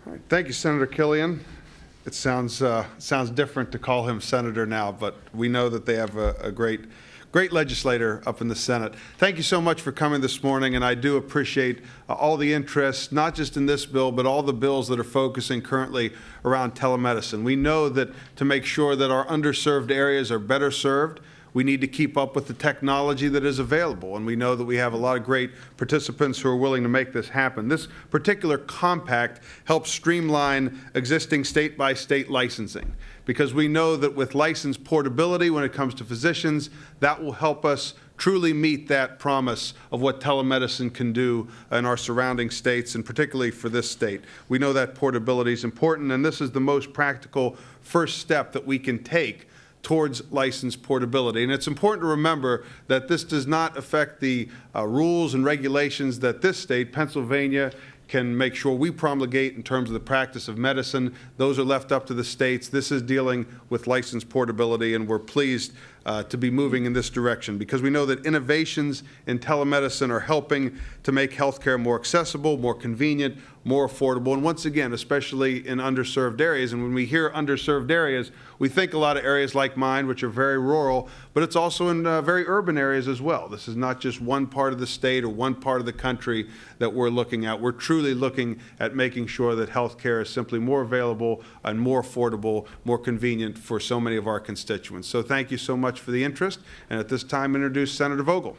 All right. Thank you, Senator Killian. It sounds different to call him senator now, but we know that they have a great legislator up in the Senate. Thank you so much for coming this morning, and I do appreciate all the interest, not just in this bill, but all the bills that are focusing currently around telemedicine. We know that to make sure that our underserved areas are better served, we need to keep up with the technology that is available, and we know that we have a lot of great participants who are willing to make this happen. This particular compact helps streamline existing state-by-state licensing, because we know that with license portability when it comes to physicians, that will help us truly meet that promise of what telemedicine can do in our surrounding states, and particularly for this state. We know that portability is important, and this is the most practical first step that we can take towards license portability. And it's important to remember that this does not affect the rules and regulations that this state, Pennsylvania, can make sure we promulgate in terms of the practice of medicine. Those are left up to the states. This is dealing with license portability, and we're pleased to be moving in this direction, because we know that innovations in telemedicine are helping to make healthcare more accessible, more convenient, more affordable, and once again, especially in underserved areas. And when we hear underserved areas, we think a lot of areas like mine, which are very rural, but it's also in very urban areas as well. This is not just one part of the state or one part of the country that we're looking at. We're truly looking at making sure that healthcare is simply more available and more affordable, more convenient for so many of our constituents. So thank you so much for the interest, and at this time introduce Senator Vogel.